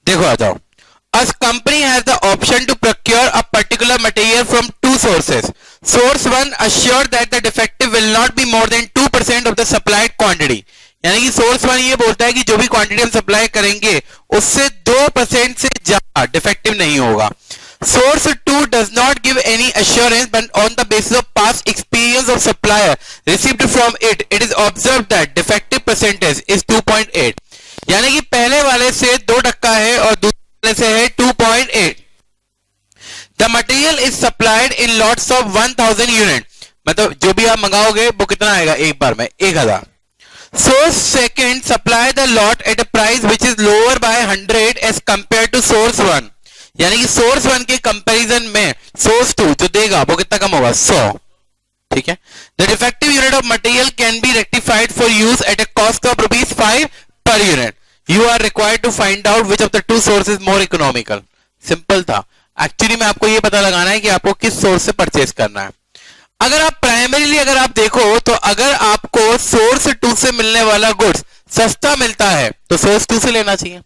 देखो आ जाओ. A company has the option to procure a particular material from two sources. Source one assure that the defective will not be more than 2% of the supplied quantity. यानी कि source one ये बोलता है कि जो भी क्वांटिटी हम supply करेंगे उससे 2% से ज्यादा डिफेक्टिव नहीं होगा. Source 2 does not give any assurance, but on the basis of past experience of supplier received from it, it is observed that defective percentage is 2.8. यानी कि पहले वाले से 2% है और दूसरे वाले से है 2.8. The material is supplied in lots of 1000 unit. मतलब जो भी आप मंगाओगे वो कितना आएगा एक बार में 1000. Source second supply the lot at a price which is lower by 100 as compared to source 1. यानी कि सोर्स 1 के कंपैरिजन में सोर्स 2 जो देगा वो कितना कम होगा 100. ठीक है. The defective unit of material can be rectified for use at a cost of ₹5 per unit. You are required to find out which of the two sources more economical. Simple था. Actually में आपको ये पता लगाना है कि आपको किस सोर्स से परचेज करना है. अगर आप प्राइमरीली अगर आप देखो तो अगर आपको सोर्स 2 से मिलने वाला गुड्स सस्ता मिलता है तो सोर्स 2 से लेना चाहिए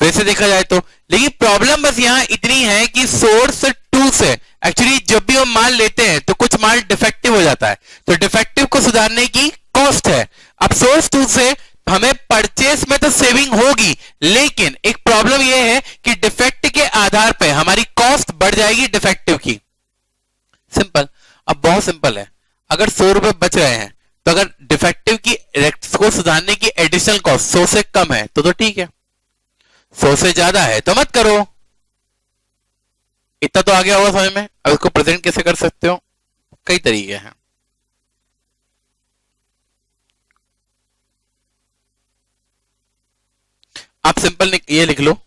वैसे देखा जाए तो. लेकिन प्रॉब्लम बस यहां इतनी है कि सोर्स 2 से एक्चुअली जब भी हम माल लेते हैं तो कुछ माल डिफेक्टिव हो जाता है तो डिफेक्टिव को सुधारने की कॉस्ट है. अब सोर्स 2 से हमें परचेस में तो सेविंग होगी लेकिन एक प्रॉब्लम यह है कि डिफेक्ट के आधार पर हमारी कॉस्ट बढ़ जाएगी डिफेक्टिव की. सिंपल. अब बहुत सिंपल है. अगर 100 रुपए बच रहे हैं तो अगर डिफेक्टिव की को सुधारने की एडिशनल कॉस्ट 100 से कम है तो ठीक है. 100 से ज्यादा है तो मत करो. इतना तो आ गया होगा समझ में. अब इसको प्रेजेंट कैसे कर सकते हो कई तरीके हैं. आप सिंपल ये लिख लो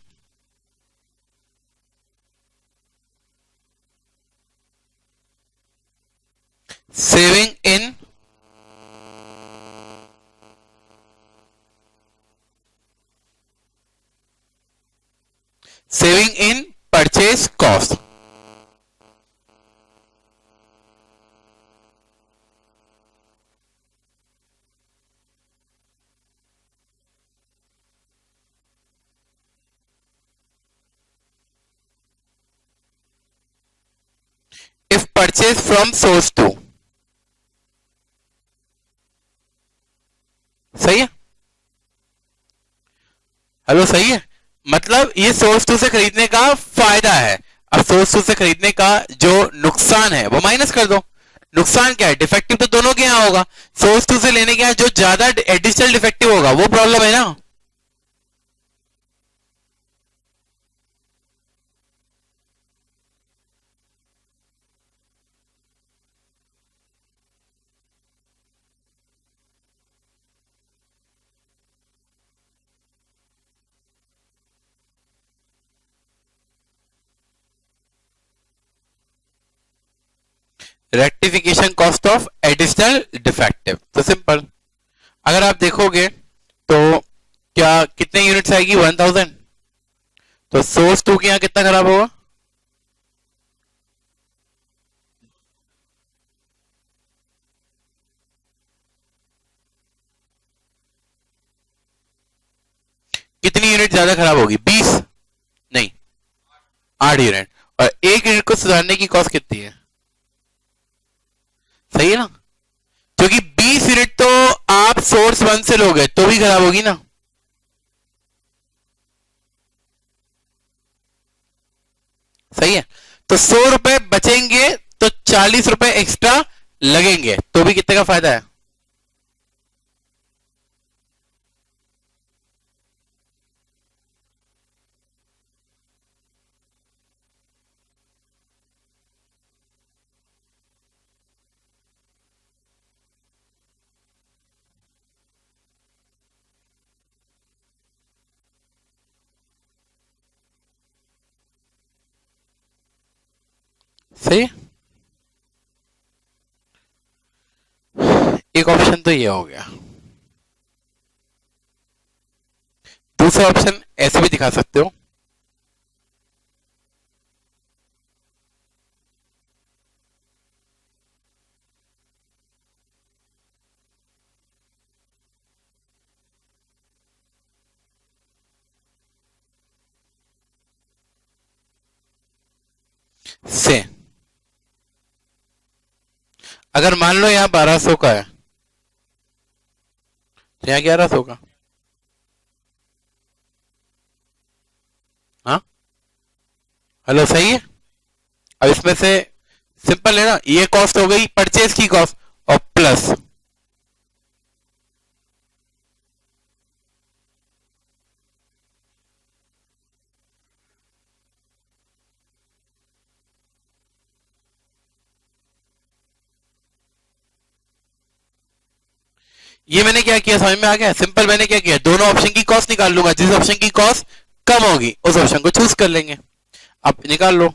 saving in purchase cost. If purchase from source 2. सही है. हेलो सही है. मतलब ये सोर्स 2 से खरीदने का फायदा है. अब सोर्स 2 से खरीदने का जो नुकसान है वो माइनस कर दो. नुकसान क्या है डिफेक्टिव तो दोनों के यहां होगा. सोर्स 2 से लेने के यहां जो ज्यादा एडिशनल डिफेक्टिव होगा वो प्रॉब्लम है ना. Rectification cost of additional defective. तो सिंपल. अगर आप देखोगे तो क्या कितने यूनिट्स आएगी 1000. तो सोर्स 2 के यहां कितना खराब होगा कितनी यूनिट ज्यादा खराब होगी 20 नहीं 8 यूनिट. और एक यूनिट को सुधारने की कॉस्ट कितनी है. सही है ना. क्योंकि 20 यूनिट तो आप सोर्स 1 से लोगे तो भी खराब होगी ना. सही है. तो 100 रुपए बचेंगे तो 40 रुपए एक्स्ट्रा लगेंगे तो भी कितने का फायदा है. सही. एक ऑप्शन तो ये हो गया. दूसरा ऑप्शन ऐसे भी दिखा सकते हो. से, अगर मान लो यहाँ 1200 का है तो यहाँ 1100 का। हाँ हेलो, सही है। अब इसमें से सिंपल है ना, ये कॉस्ट हो गई परचेज की कॉस्ट और प्लस ये मैंने क्या किया समझ में आ गया? सिंपल मैंने क्या किया, दोनों ऑप्शन की कॉस्ट निकाल लूंगा, जिस ऑप्शन की कॉस्ट कम होगी उस ऑप्शन को चूज कर लेंगे। अब निकाल लो,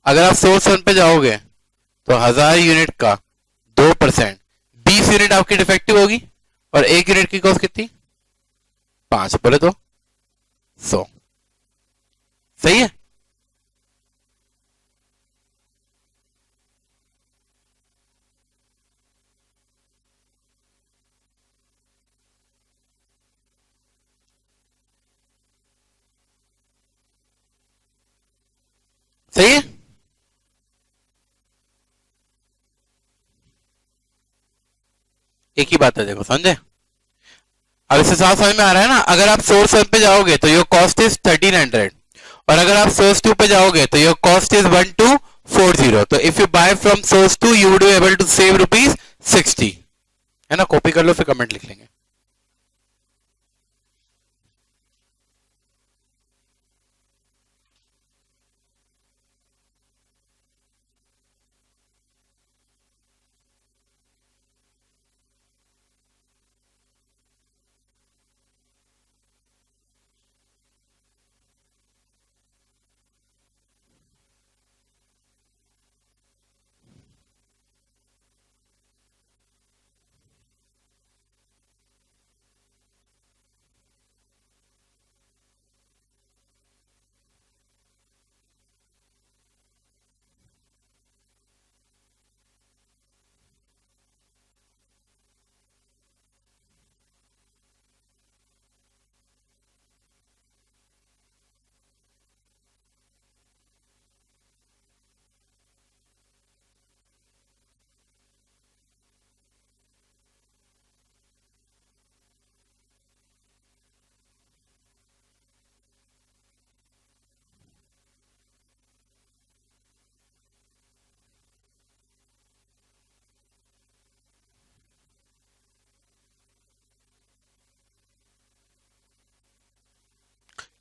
अगर आप सोर्स वन पे जाओगे तो 1000 यूनिट का 2%, 20 यूनिट आपकी डिफेक्टिव होगी और 1 यूनिट की कॉस्ट कितनी? 5 बोले तो 100। सही है। सही है। एक ही बात है, देखो समझे? अब इससे साफ समझ में आ रहा है ना? अगर आप सोर्स वन पे जाओगे तो योर कॉस्ट इज 1300 और अगर आप सोर्स टू पे जाओगे तो योर कॉस्ट इज 1240। तो if you buy from source two you would be able to save ₹60, है ना? कॉपी कर लो फिर कमेंट लिख लेंगे।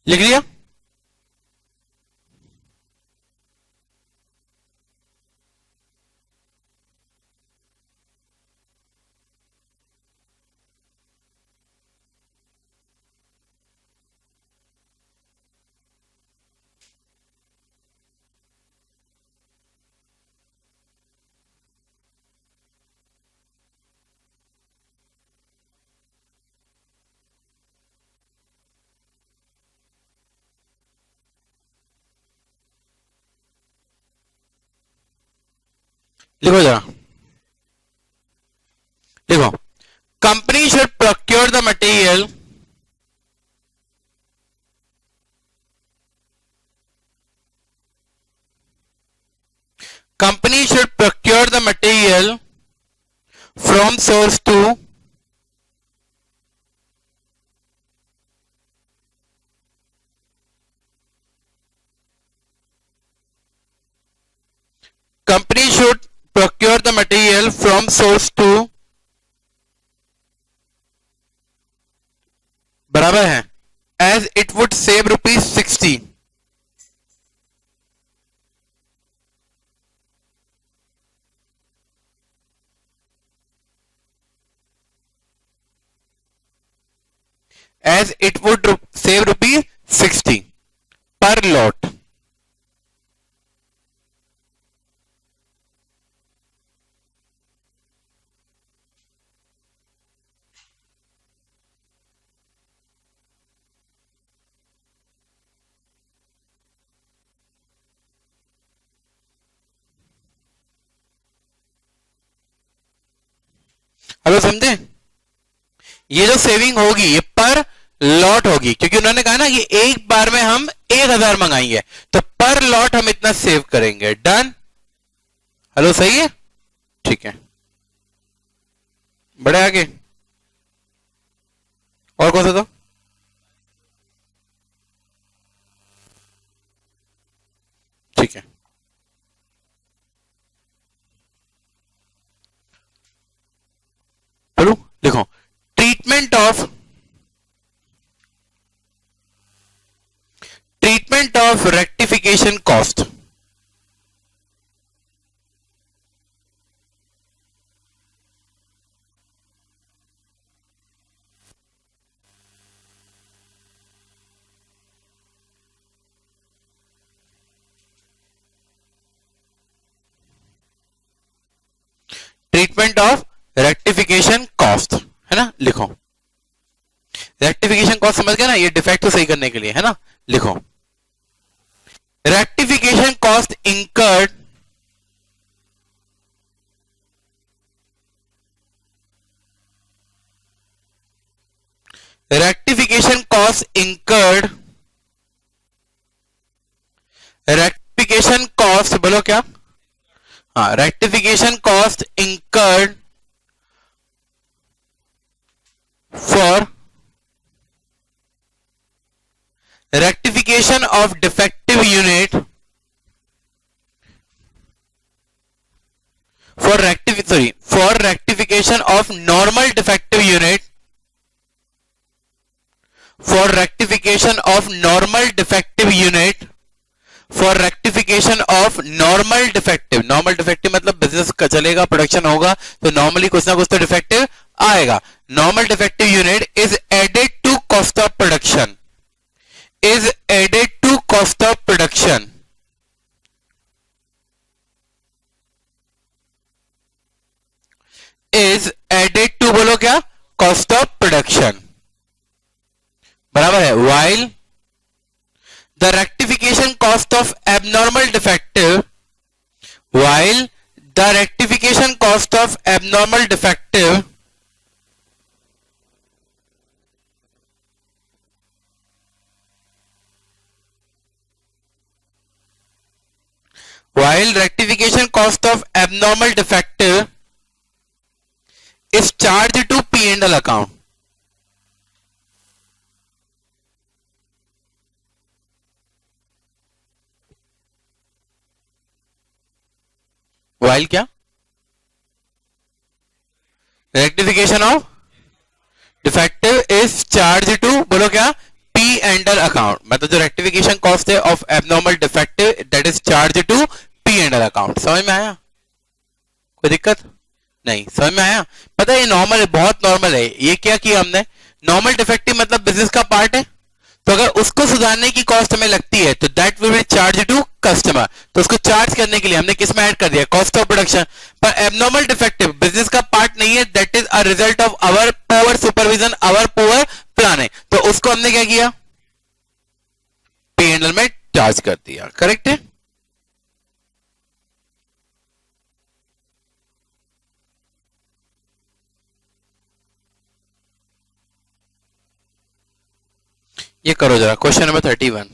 लिख लिया? लिखो जरा, देखो, company should procure the material company should procure the material from source to company should procure the material from source to बराबर है as it would save ₹60। as it would save ₹60 per lot। Hello, समझे? ये जो saving होगी ये पर lot होगी, क्योंकि उन्होंने कहा ना कि एक बार में हम 1000 मंगाएंगे, तो पर लॉट हम इतना सेव करेंगे। डन? हेलो, सही है? ठीक है, बढ़े आगे। और कौन सा था? ठीक है, बोलो, लिखो। Treatment of rectification cost. Treatment of rectification cost, है ना? लिखो। रेक्टिफिकेशन कॉस्ट समझ गए ना, ये डिफेक्ट को सही करने के लिए, है ना? लिखो। Rectification cost incurred rectification cost incurred rectification cost, बोलो क्या? हाँ, rectification cost incurred for rectification of defective unit for rectification of normal defective unit for rectification of normal defective unit for rectification of normal defective मतलब business का चलेगा, production होगा, तो normally कुछ ना कुछ तो डिफेक्टिव आएगा। Normal defective unit is added to cost of production is added to cost of production is added to, बोलो क्या? cost of production, बराबर है। while the rectification cost of abnormal defective while the rectification cost of abnormal defective while rectification cost of abnormal defective is charged to P&L account, while क्या? rectification of defective is charged to, बोलो क्या? P&L account, मतलब जो rectification cost है of abnormal defective that is charged to P&L account। समझ में आया? कोई दिक्कत नहीं? समझ में आया? पता है ये नॉर्मल है, बहुत नॉर्मल है। ये क्या किया हमने? नॉर्मल डिफेक्टिव मतलब बिजनेस का पार्ट है, तो अगर उसको सुधारने की कॉस्ट हमें लगती है तो that will be charge to customer. तो उसको चार्ज करने के लिए हमने किस में ऐड कर दिया? Cost of production. पर एबनॉर्मल डिफेक्टिव बिजनेस का पार्ट नहीं है, that is a result of our poor supervision, our poor planning, तो उसको हमने क्या किया? P&L में चार्ज कर दिया। करेक्ट है? ये करो जरा, क्वेश्चन नंबर 31।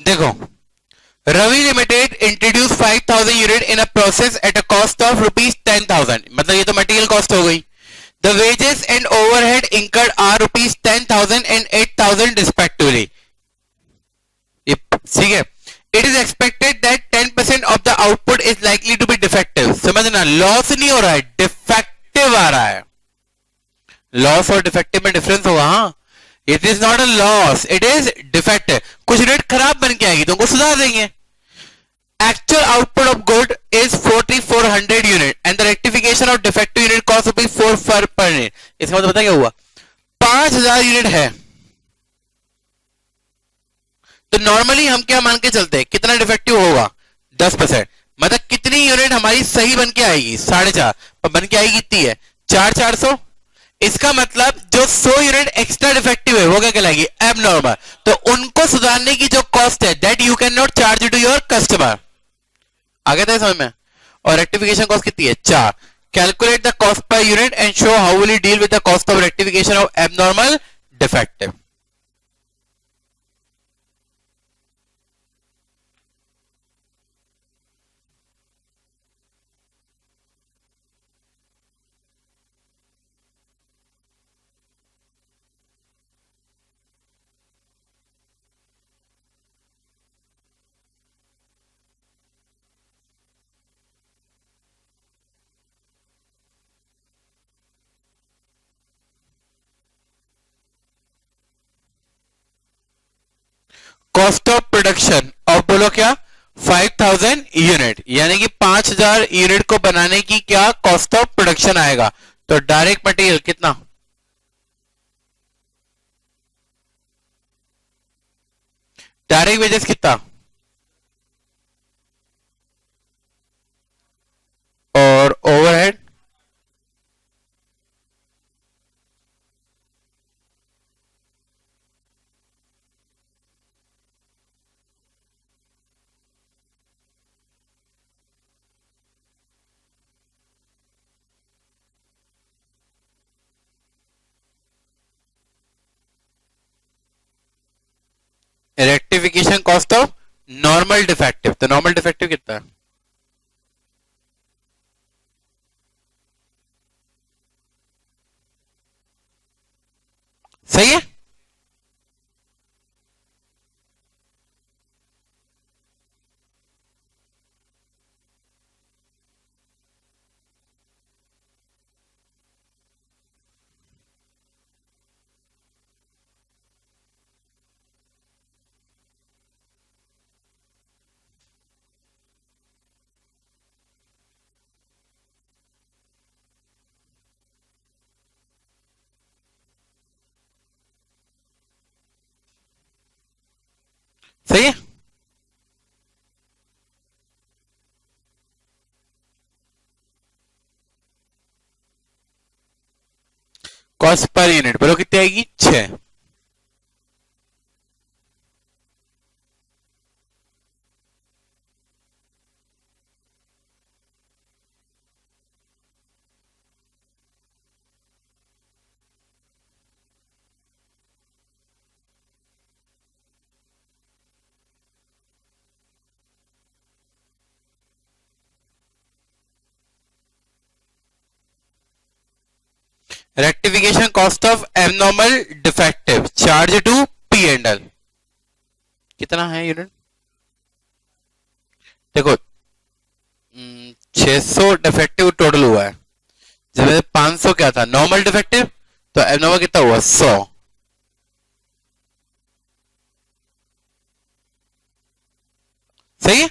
देखो, Ravi limited introduce 5000 unit in a process at a cost of rupees 10,000, मतलब ये तो मटेरियल कॉस्ट हो गई. The wages and overhead incurred are rupees 10,000 and 8,000 respectively. ठीक है. It is expected that 10% of the output is likely to be defective. समझना, loss नहीं हो रहा है, डिफेक्टिव आ रहा है. लॉस और डिफेक्टिव में डिफरेंस होगा. हाँ, it is not a loss, it is defective. कुछ यूनिट खराब बन के आएगी तो उनको सुधार देंगे. Actual output of good is 4400 unit and the rectification of defective unit cost rupees 4 per unit. इसका मतलब पता क्या हुआ, 5000 यूनिट है तो नॉर्मली हम क्या मान के चलते हैं, कितना डिफेक्टिव होगा, 10%. मतलब कितनी यूनिट हमारी सही बन के आएगी, 4.5, पर बन के आएगी कितनी है, 4,400. इसका मतलब जो 100 यूनिट एक्स्ट्रा डिफेक्टिव है वो क्या कहलाएगी, एबनॉर्मल. तो उनको सुधारने की जो कॉस्ट है that you can not charge to your customer. आ गया था समझ में. और रेक्टिफिकेशन कॉस्ट कितनी है, 4. Calculate the cost per unit and show how will you deal with the cost of rectification of abnormal defective. Cost of production of, बोलो क्या, 5000 यूनिट, यानी कि 5000 यूनिट को बनाने की क्या कॉस्ट ऑफ प्रोडक्शन आएगा. तो डायरेक्ट मटेरियल कितना, डायरेक्ट वेजेस कितना, और overhead rectification cost of normal defective. तो नॉर्मल डिफेक्टिव कितना है, सही है. सही है. कॉस्ट पर यूनिट बोलो कितनी आएगी, 6. Rectification cost of abnormal defective charge to P and L कितना है यूनिट, देखो 600 डिफेक्टिव टोटल हुआ है, जिसमें 500 क्या था नॉर्मल डिफेक्टिव, तो एबनॉर्मल कितना हुआ 100. सही है.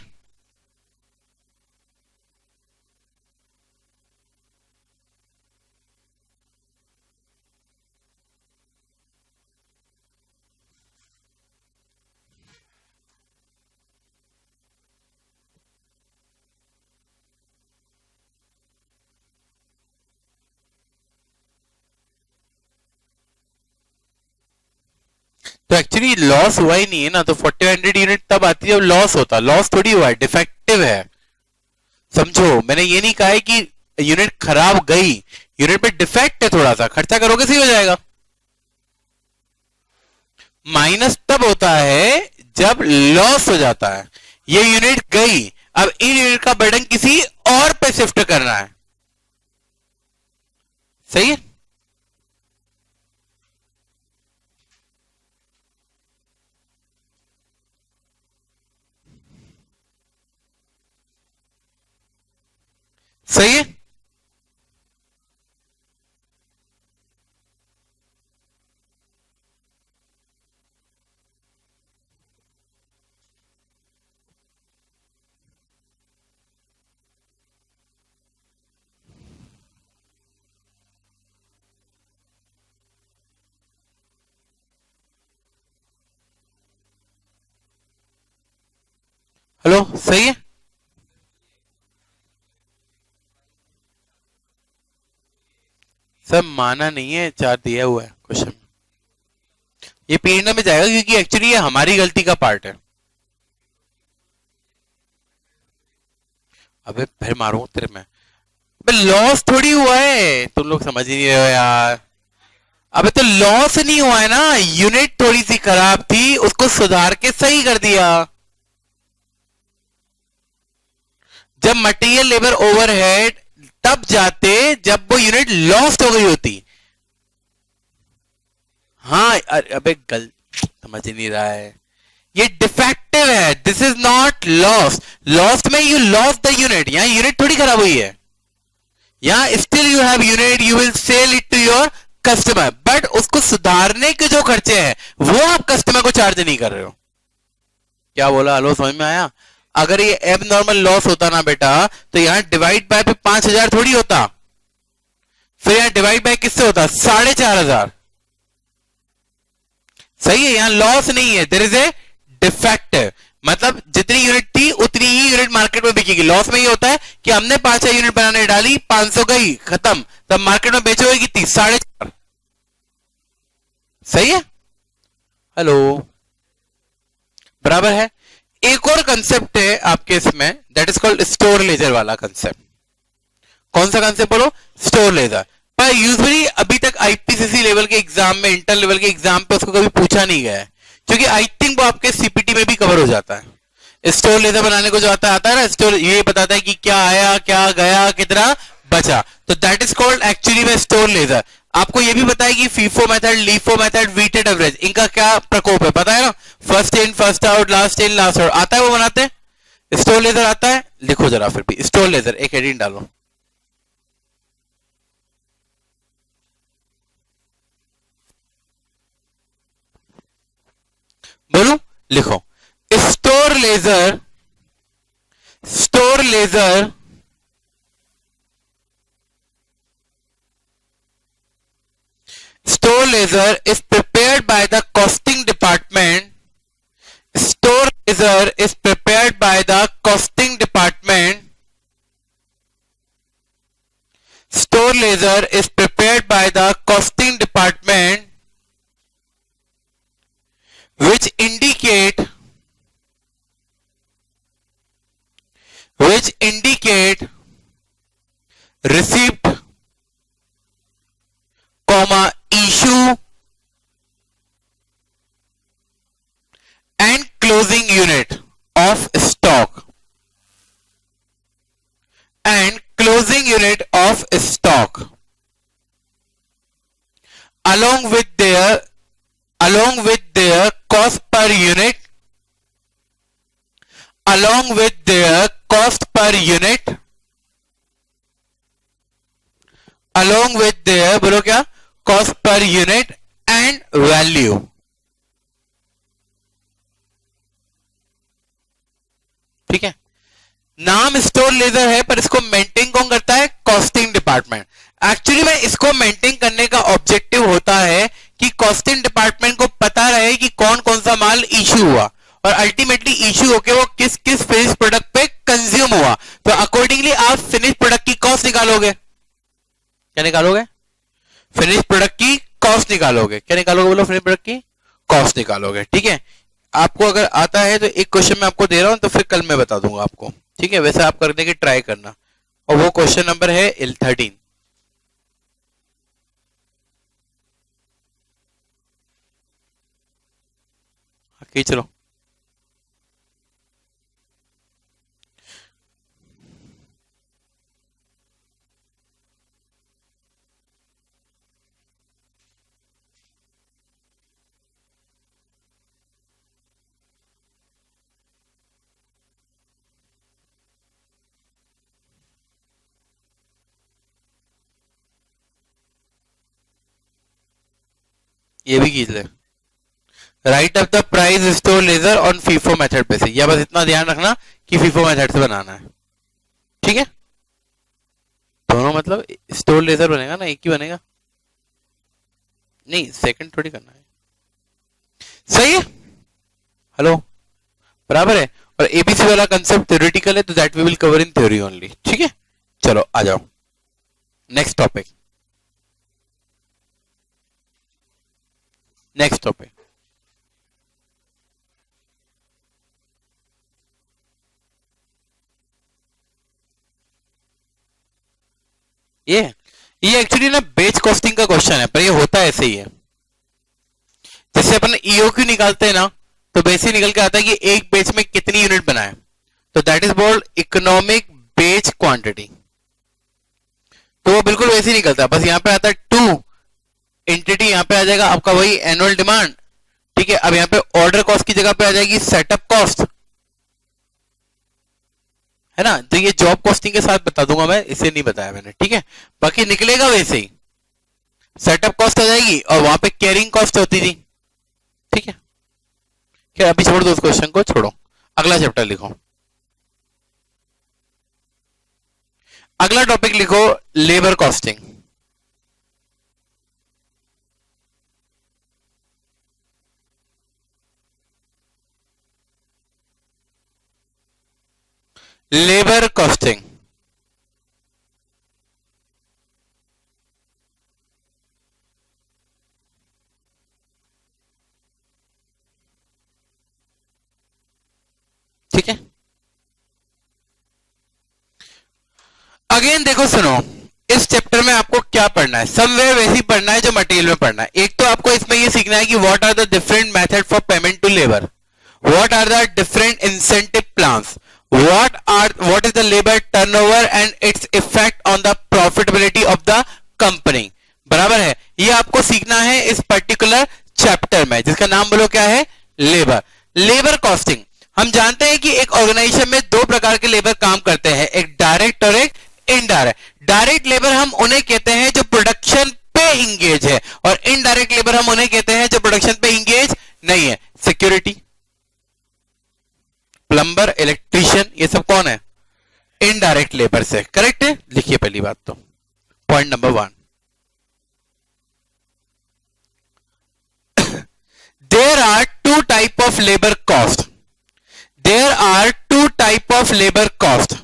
तो एक्चुअली लॉस हुआ ही नहीं है ना, तो 4000 यूनिट तब आती है जब लॉस होता, लॉस थोड़ी हुआ है, डिफेक्टिव है. समझो, मैंने ये नहीं कहा है कि यूनिट खराब गई, यूनिट पे डिफेक्ट है, थोड़ा सा खर्चा करोगे सही हो जाएगा. माइनस तब होता है जब लॉस हो जाता है, ये यूनिट गई, अब इन यूनिट का बर्डन किसी और पे शिफ्ट करना है। सही है? सही है? हेलो, सही है? सब माना नहीं है, चार दिया हुआ है क्वेश्चन। ये पीरियड में जाएगा क्योंकि एक्चुअली ये हमारी गलती का पार्ट है। अबे फिर मारूं तेरे में। अबे लॉस थोड़ी हुआ है, तुम लोग समझ ही नहीं रहे हो यार। अबे तो लॉस नहीं हुआ है ना, यूनिट थोड़ी सी खराब थी, उसको सुधार के सही कर दिया। जब मटेरियल लेबर ओवरहेड तब जाते जब वो यूनिट लॉस्ट हो गई होती। हाँ अबे गल समझ ही नहीं रहा है, ये डिफेक्टिव है, this is not loss. Lost में यू लॉस्ट द यूनिट, यहां यूनिट थोड़ी खराब हुई है, यहां still you have unit, you will sell it to your customer, but उसको सुधारने के जो खर्चे हैं वो आप कस्टमर को चार्ज नहीं कर रहे हो। क्या बोला? हेलो, समझ में आया? अगर ये एब नॉर्मल लॉस होता ना बेटा, तो यहां डिवाइड बाय पे 5,000 थोड़ी होता, फिर यहां डिवाइड बाय किससे होता? 4,500। सही है? यहां लॉस नहीं है, देयर इज ए डिफेक्ट, मतलब जितनी यूनिट थी उतनी ही यूनिट मार्केट में बिकेगी। लॉस में ये होता है कि हमने 5,000 यूनिट बनाने डाली, 500 गई, खत्म, तब मार्केट में बेचोगे कितनी? 4,500। सही है? हेलो, बराबर है? एक और कंसेप्ट है आपके इसमें, that is called store laser वाला कंसेप्ट। कौन सा कंसेप्ट बोलो? Store laser. पर यूजुअली अभी तक आईपीसीसी लेवल के एग्जाम में, इंटर लेवल के एग्जाम पे उसको कभी पूछा नहीं गया है, क्योंकि आई थिंक वो आपके सीपीटी में भी कवर हो जाता है। स्टोर लेजर बनाने को जो आता है ना, स्टोर ये बताता है कि क्या आया, क्या गया, कितना बचा, तो दैट इज कॉल्ड एक्चुअली में स्टोर लेजर। आपको ये भी पता है कि FIFO method, LIFO method, weighted average, इनका क्या प्रकोप है पता है ना? First in first out, last in last out, आता है वो बनाते हैं। स्टोर लेजर आता है, लिखो जरा फिर भी स्टोर लेजर, एक हेडिंग डालो। बोलो, लिखो। Store laser, store laser store laser is prepared by the costing department. Store laser is prepared by the costing department. Store laser is prepared by the costing department, which indicate receipt, comma, issue and closing unit of stock, and closing unit of stock, along with their cost per unit, along with their cost per unit, along with their, बोलो क्या? cost per unit and value. ठीक है? नाम store laser है, पर इसको maintain कौन करता है? Costing department. एक्चुअली में इसको मेंटेन करने का ऑब्जेक्टिव होता है कि कॉस्टिंग डिपार्टमेंट को पता रहे कि कौन कौन सा माल इश्यू हुआ, और अल्टीमेटली इश्यू होके वो किस किस फिनिश प्रोडक्ट पे कंज्यूम हुआ, तो अकॉर्डिंगली आप फिनिश प्रोडक्ट की कॉस्ट निकालोगे। क्या निकालोगे? फिनिश प्रोडक्ट की कॉस्ट निकालोगे। क्या निकालोगे? बोलो, फिनिश प्रोडक्ट की कॉस्ट निकालोगे। ठीक है? आपको अगर आता है तो एक क्वेश्चन मैं आपको दे रहा हूं, तो फिर कल मैं बता दूंगा आपको। ठीक है? वैसे आप करने की ट्राई करना, और वो क्वेश्चन नंबर है 13। चलो ये भी खींच ले। Right up the price store laser on FIFO method पे से, या बस इतना ध्यान रखना कि फीफो मेथड से बनाना है, ठीक है। दोनों मतलब स्टोर लेजर बनेगा ना, एक ही बनेगा, नहीं सेकंड थोड़ी करना है। सही है, हेलो, बराबर है। और एबीसी वाला कंसेप्ट थ्योरेटिकल है, तो that we will cover in theory only, ठीक है। चलो आ जाओ नेक्स्ट टॉपिक। नेक्स्ट टॉपिक ये एक्चुअली ना बेच कॉस्टिंग का क्वेश्चन है, पर ये होता ऐसे ही है। जैसे अपन ईओक्यू निकालते हैं ना, तो बेसिक निकल के आता है कि एक बेच में कितनी यूनिट बनाए, तो दैट इज कॉल्ड इकोनॉमिक बेच क्वांटिटी। तो वो बिल्कुल वैसे ही निकलता है, बस यहाँ पे आता है टू एंटिटी, यहाँ पे आ जाएगा आपका वही एनुअल डिमांड, ठीक है। अब यहाँ पे ऑर्डर कॉस्ट की जगह पे आ जाएगी सेटअप कॉस्ट, है ना। तो ये जॉब कॉस्टिंग के साथ बता दूंगा मैं, इसे नहीं बताया मैंने, ठीक है। बाकी निकलेगा वैसे ही, सेटअप कॉस्ट आ जाएगी और वहां पे कैरिंग कॉस्ट होती थी, ठीक है। क्या अभी छोड़ दो उस क्वेश्चन को, छोड़ो, अगला चैप्टर लिखो। अगला टॉपिक लिखो लेबर कॉस्टिंग। लेबर कॉस्टिंग, ठीक है। अगेन देखो सुनो, इस चैप्टर में आपको क्या पढ़ना है, समवेयर वैसे ही पढ़ना है जो मटेरियल में पढ़ना है। एक तो आपको इसमें ये सीखना है कि what are the different method for payment to labour, what are the different incentive plans, what is the labor turnover and its effect on the profitability of the company, बराबर है। ये आपको सीखना है इस पर्टिकुलर चैप्टर में, जिसका नाम बोलो क्या है, लेबर। लेबर कॉस्टिंग, हम जानते हैं कि एक ऑर्गेनाइजेशन में दो प्रकार के लेबर काम करते हैं, एक डायरेक्ट और एक इनडायरेक्ट। डायरेक्ट लेबर हम उन्हें कहते हैं जो प्रोडक्शन पे इंगेज है, और इनडायरेक्ट लेबर हम उन्हें कहते हैं जो प्रोडक्शन पे इंगेज नहीं है। सिक्योरिटी, प्लम्बर, इलेक्ट्रीशियन, ये सब कौन है, इनडायरेक्ट लेबर से, करेक्ट है। लिखिए पहली बात तो, point number 1, there are two type of labour cost, there are two type of labour cost,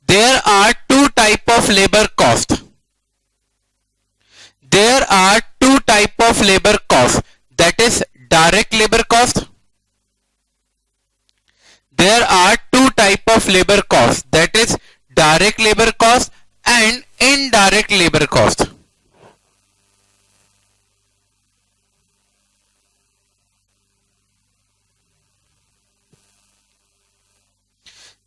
there are two type of labour cost, there are two type of labour cost, that is direct labour cost, there are two type of labor cost, that is direct labor cost and indirect labor cost.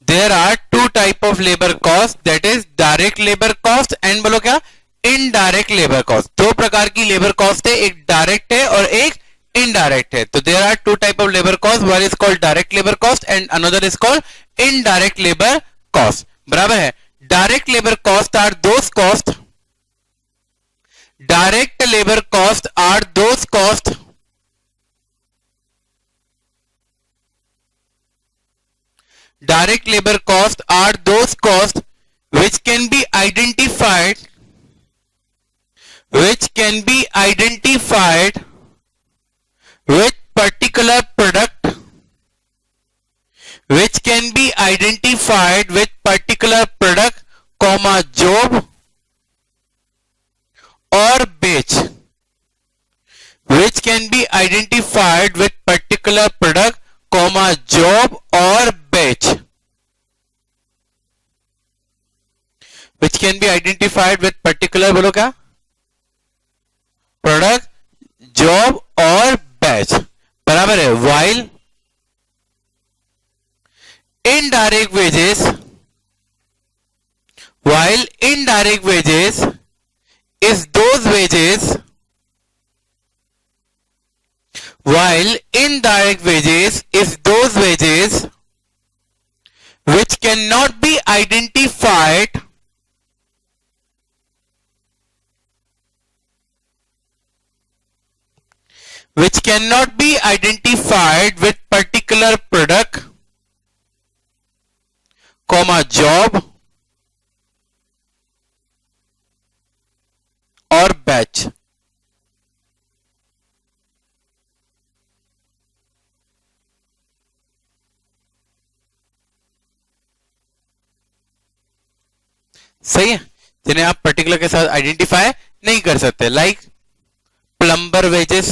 There are two type of labor cost, that is direct labor cost and बोलो क्या, indirect labor cost। दो प्रकार की labour cost है, एक direct है और एक इनडायरेक्ट है। तो there are two type of labour cost, one is called direct labour cost and another is called indirect labour cost, बराबर है। Direct labour cost are those cost, direct labour cost are those cost direct labor cost are those costs which can be identified, which can be identified with particular product, which can be identified with particular product, comma job or batch, which can be identified with particular product, comma job or batch, which can be identified with particular बोलो क्या, product, job और batch, बराबर है। while indirect wages, while indirect wages is those wages, while indirect wages is those wages which cannot be identified, which cannot be identified with particular product, comma job or batch. सही है, जिन्हें आप particular के साथ identify नहीं कर सकते, like plumber wages,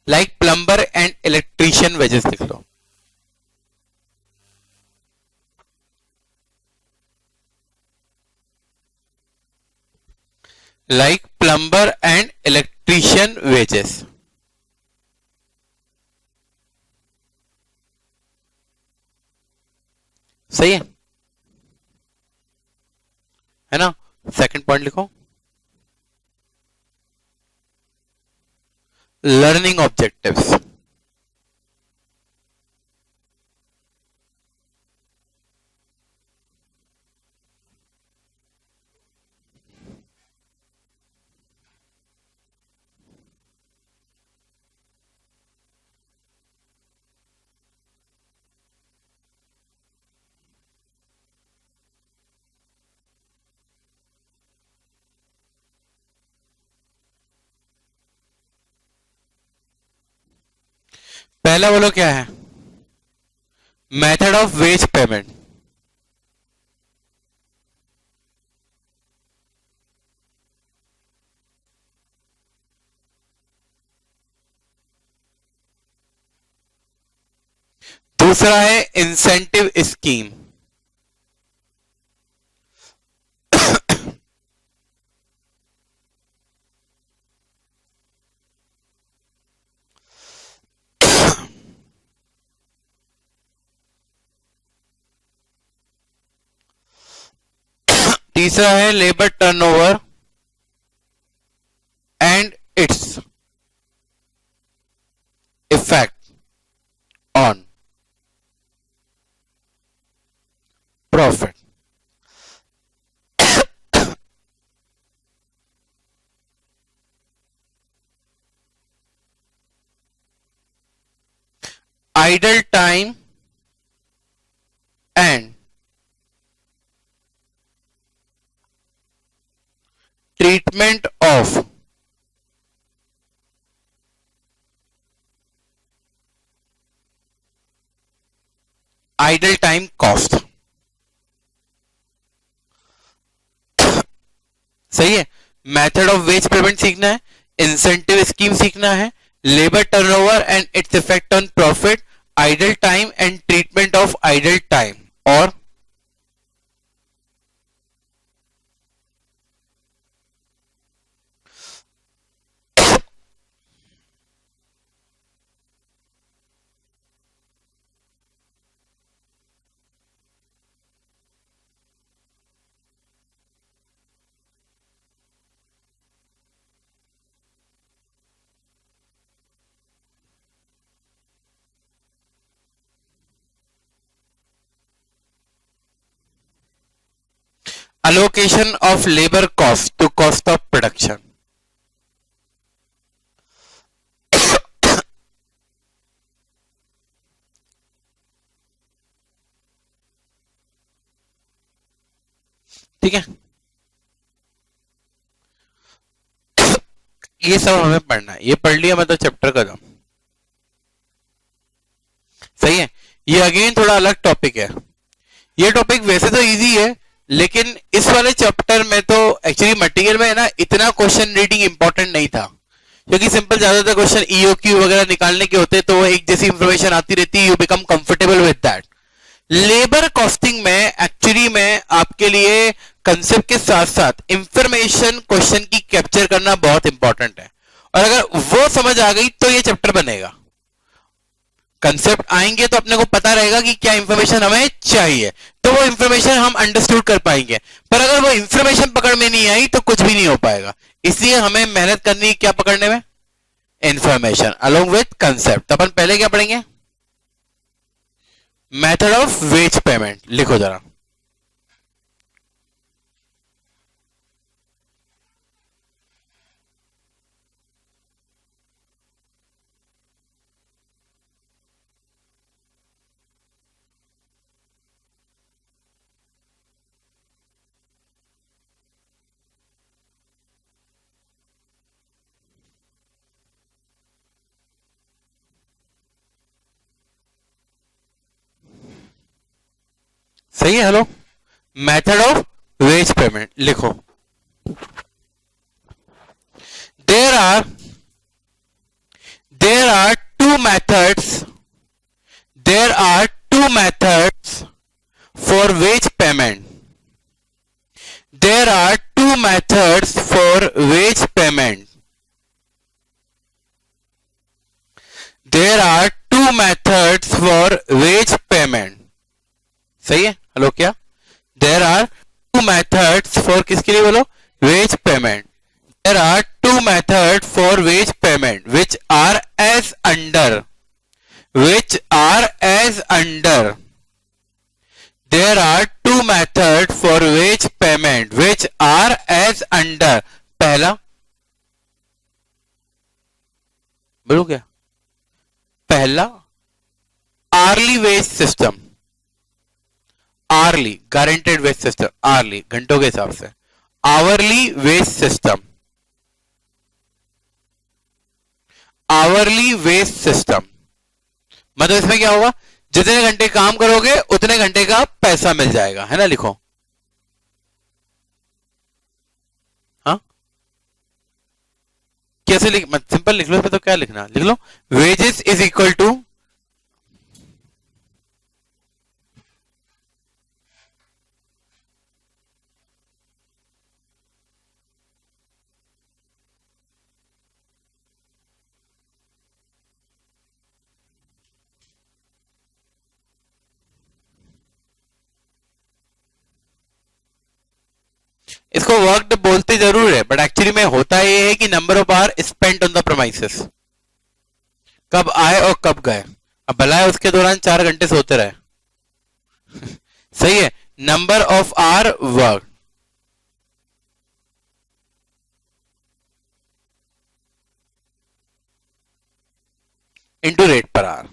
like plumber and electrician wages लिख लो. Like plumber and electrician wages. सही है ना. सेकंड पॉइंट लिखो, लर्निंग ऑब्जेक्टिव्स. पहला बोलो क्या है, मेथड ऑफ वेज पेमेंट. दूसरा है इंसेंटिव स्कीम. तीसरा है labour turnover and its effect on profit. Idle time and treatment of idle time cost. सही है, मेथड ऑफ वेज पेमेंट सीखना है, इंसेंटिव स्कीम सीखना है, labour turnover and its effect on profit, idle time and treatment of idle time, और allocation of labor cost to cost of production. ठीक है, ये सब हमें पढ़ना है. ये पढ़ लिया मतलब चैप्टर खत्म. सही है, ये अगेन थोड़ा अलग टॉपिक है. ये टॉपिक वैसे तो इजी है, लेकिन इस वाले चैप्टर में तो एक्चुअली मटेरियल में है ना, इतना क्वेश्चन रीडिंग इंपॉर्टेंट नहीं था, क्योंकि सिंपल ज्यादातर क्वेश्चन ईओक्यू वगैरह निकालने के होते, तो एक जैसी इंफॉर्मेशन आती रहती है, you become comfortable with that. Labour costing में एक्चुअली में आपके लिए कंसेप्ट के साथ साथ इंफॉर्मेशन क्वेश्चन की कैप्चर करना बहुत इंपॉर्टेंट है, और अगर वो समझ आ गई तो ये चैप्टर बनेगा. कंसेप्ट आएंगे तो अपने को पता रहेगा कि क्या इंफॉर्मेशन हमें चाहिए, तो वो इंफॉर्मेशन हम अंडरस्टूड कर पाएंगे. पर अगर वो इंफॉर्मेशन पकड़ में नहीं आई तो कुछ भी नहीं हो पाएगा. इसलिए हमें मेहनत करनी है क्या पकड़ने में, इंफॉर्मेशन अलोंग विथ कंसेप्ट. तो अपन पहले क्या पढ़ेंगे, मेथड ऑफ वेज पेमेंट. लिखो जरा, सही है। Hello, method of wage payment लिखो। There are two methods there are two methods for wage payment. There are two methods for wage payment. There are two methods for wage payment. सही है। Hello, क्या there are two methods for किसके लिए बोलो? wage payment. There are two methods for wage payment which are as under. Which are as under. There are two methods for wage payment which are as under. पहला बोलो क्या? पहला hourly wage system, hourly guaranteed wage system, hourly घंटों के हिसाब से, hourly wage system, hourly wage system. मतलब इसमें क्या होगा? जितने घंटे काम करोगे उतने घंटे का पैसा मिल जाएगा, है ना? लिखो। हाँ, कैसे लिख? सिंपल लिख लो। इसमें तो क्या लिखना, लिख लो वेजेस इज इक्वल टू इसको वर्कड बोलते जरूर है बट एक्चुअली में होता ये है कि number of hour spent on the promises, कब आए और कब गए। अब भला है उसके दौरान 4 घंटे सोते रहे। सही है। Number of hour work into rate per hour.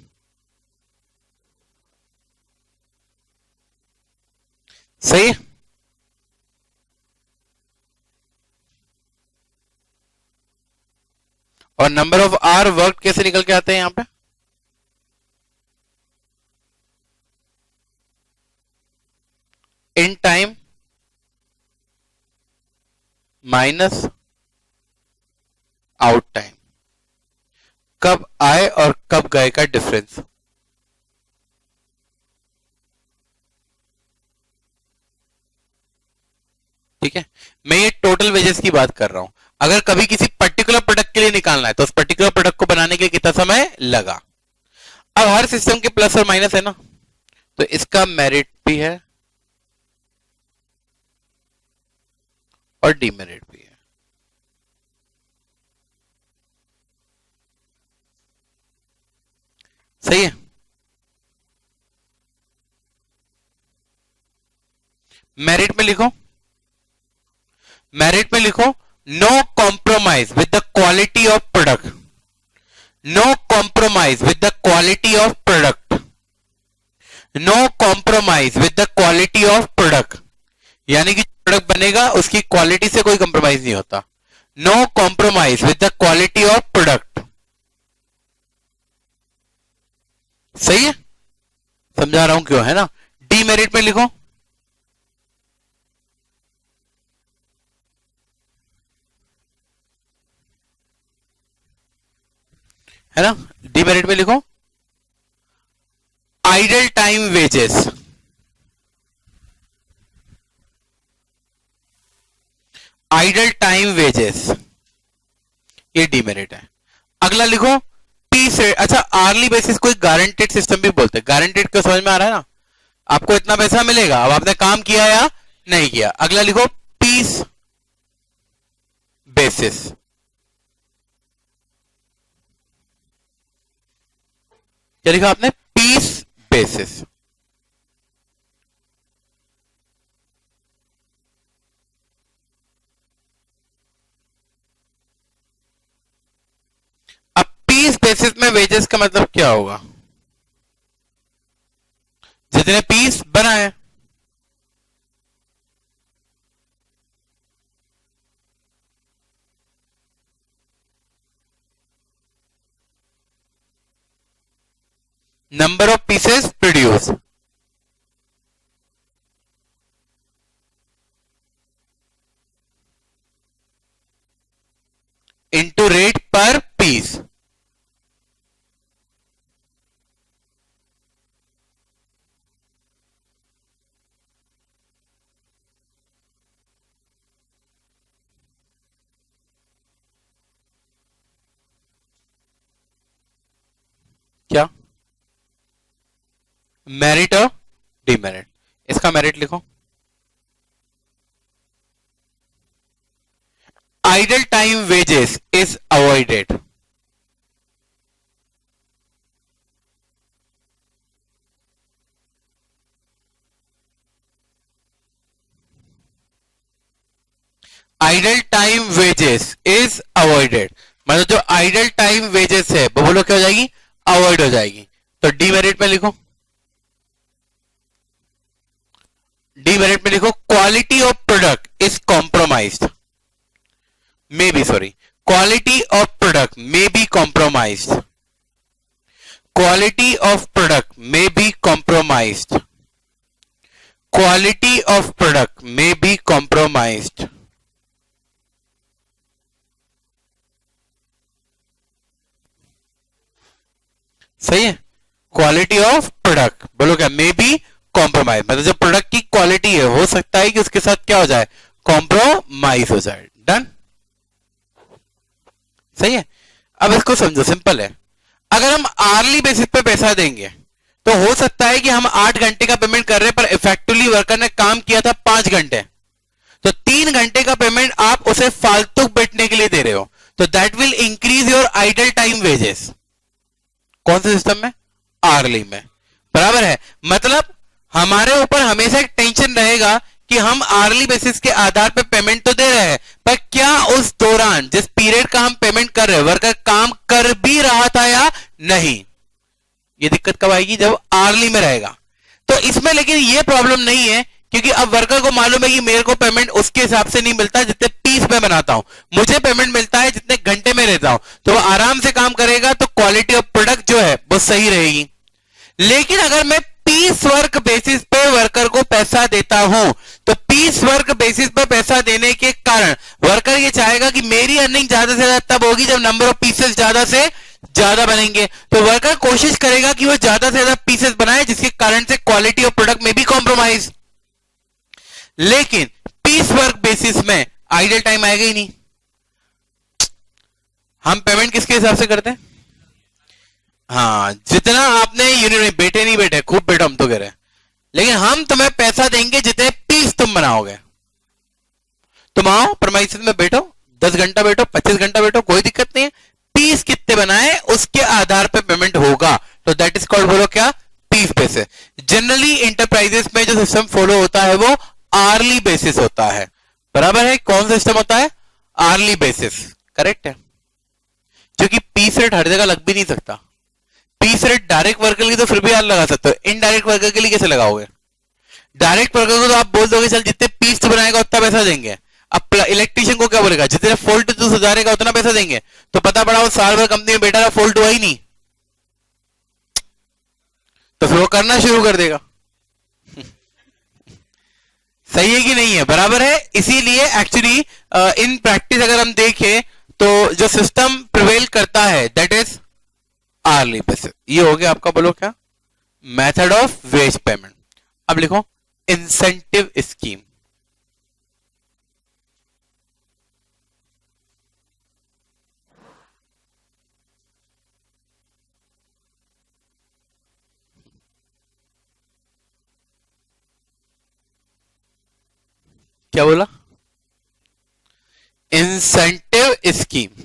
सही है। और नंबर ऑफ आवर वर्क कैसे निकल के आते हैं यहां पे? In time minus out time, कब आए और कब गए का डिफरेंस। ठीक है, मैं ये टोटल वेजेस की बात कर रहा हूं। अगर कभी किसी पर्टिकुलर प्रोडक्ट के लिए निकालना है तो उस पर्टिकुलर प्रोडक्ट को बनाने के लिए कितना समय लगा। अब हर सिस्टम के प्लस और माइनस है ना, तो इसका मेरिट भी है और डीमेरिट भी है। सही है। मेरिट में लिखो, मेरिट में लिखो no compromise with the quality of product, no compromise with the quality of product, no compromise with the quality of product. यानी कि प्रोडक्ट बनेगा उसकी क्वालिटी से कोई कंप्रोमाइज नहीं होता। No compromise with the quality of product. सही है, समझा रहा हूं क्यों, है ना? डीमेरिट में लिखो है ना, डीमेरिट में लिखो idol time wages, idol time wages, ये डीमेरिट है। अगला लिखो पी से, अच्छा आर्ली बेसिस को गारंटेड सिस्टम भी बोलते हैं। गारंटेड को समझ में आ रहा है ना? आपको इतना पैसा मिलेगा, अब आपने काम किया या नहीं किया। अगला लिखो पीस बेसिस, क्या लिखा आपने? Piece basis. अब पीस बेसिस में वेजेस का मतलब क्या होगा? जितने पीस बनाए। Number of pieces produce, into rate per piece. क्या मेरिट और डिमेरिट? इसका मेरिट लिखो, idle time wages is avoided. Idle time wages is avoided, मतलब जो आइडल टाइम वेजेस है वो बोलो क्या हो जाएगी, अवॉइड हो जाएगी. तो डीमेरिट में लिखो, डीमेरिट में लिखो quality of product is compromised, may be sorry, quality of product may be compromised, quality of product may be compromised, quality of product may be compromised. सही है, क्वालिटी ऑफ प्रोडक्ट बोलो क्या, may be compromise, मतलब जो product की quality है हो सकता है कि उसके साथ क्या हो जाए, कॉम्प्रोमाइज हो जाए. डन, सही है. अब इसको समझो, सिंपल है. अगर हम आर्ली बेसिस पे पैसा देंगे तो हो सकता है कि हम 8 घंटे का पेमेंट कर रहे हैं पर इफेक्टिवली वर्कर ने काम किया था 5 घंटे, तो 3 घंटे का पेमेंट आप उसे फालतू बैठने के लिए दे रहे हो, तो that will increase your idol time wages. कौन से सिस्टम में, आर्ली में. बराबर है, मतलब हमारे ऊपर हमेशा एक टेंशन रहेगा कि हम आर्ली बेसिस के आधार पर पेमेंट तो दे रहे हैं, पर क्या उस दौरान जिस पीरियड का हम पेमेंट कर रहे हैं वर्कर काम कर भी रहा था या नहीं. ये दिक्कत कब आएगी, जब आर्ली में रहेगा. तो इसमें लेकिन ये प्रॉब्लम नहीं है, क्योंकि अब वर्कर को मालूम है कि मेरे को पेमेंट उसके हिसाब से नहीं मिलता जितने पीस में बनाता हूं, मुझे पेमेंट मिलता है जितने घंटे में रहता हूं, तो वो आराम से काम करेगा, तो क्वालिटी ऑफ प्रोडक्ट जो है वो सही रहेगी. लेकिन अगर मैं पीस वर्क बेसिस पे वर्कर को पैसा देता हूं, तो पीस वर्क बेसिस पे पैसा देने के कारण वर्कर ये चाहेगा कि मेरी अर्निंग ज्यादा से ज्यादा तब होगी जब नंबर ऑफ पीसेस ज्यादा से ज्यादा बनेंगे, तो वर्कर कोशिश करेगा कि वो ज्यादा से ज्यादा पीसेस बनाए, जिसके कारण से क्वालिटी ऑफ प्रोडक्ट में भी कॉम्प्रोमाइज. लेकिन पीस वर्क बेसिस में आइडल टाइम आएगा ही नहीं. हम पेमेंट किसके हिसाब से करते हैं, हाँ जितना आपने यूनिट में बैठे नहीं बैठे, खूब बैठो हम तो कह रहे हैं, लेकिन हम तुम्हें पैसा देंगे जितने पीस तुम बनाओगे. तुम आओ परमाइसिस में बैठो, 10 घंटा बैठो, 25 घंटा बैठो, कोई दिक्कत नहीं है, पीस कितने बनाए उसके आधार पर पेमेंट होगा, तो दैट इज कॉल्ड, बोलो क्या, पीस बेसिस. जनरली इंटरप्राइजेस में जो सिस्टम फॉलो होता है वो आर्ली बेसिस होता है. बराबर है, कौन सा सिस्टम होता है, आर्ली बेसिस. करेक्ट है, क्योंकि पीस रेट हर जगह लग भी नहीं सकता. पीस रेट डायरेक्ट वर्कर के लिए तो फिर भी आप लगा सकते हो, इनडायरेक्ट वर्कर के लिए कैसे लगाओगे. डायरेक्ट वर्कर को तो आप बोल दोगे चल जितने पीस तो बनाएगा उतना पैसा देंगे. अब इलेक्ट्रिशियन को क्या बोलेगा, जितने फॉल्ट तू सुधारेगा उतना पैसा देंगे, तो पता पड़ा वो साल भर कंपनी में बैठा रहा, फॉल्ट हुआ ही नहीं, तो फिर वो करना शुरू कर देगा. सही है कि नहीं है, बराबर है. इसीलिए एक्चुअली इन प्रैक्टिस अगर हम देखें तो जो सिस्टम प्रिवेल करता है दैट इज आर्ली बेसिस. ये हो गया आपका, बोलो क्या, मेथड ऑफ वेज पेमेंट. अब लिखो इंसेंटिव स्कीम. क्या बोला, इंसेंटिव स्कीम.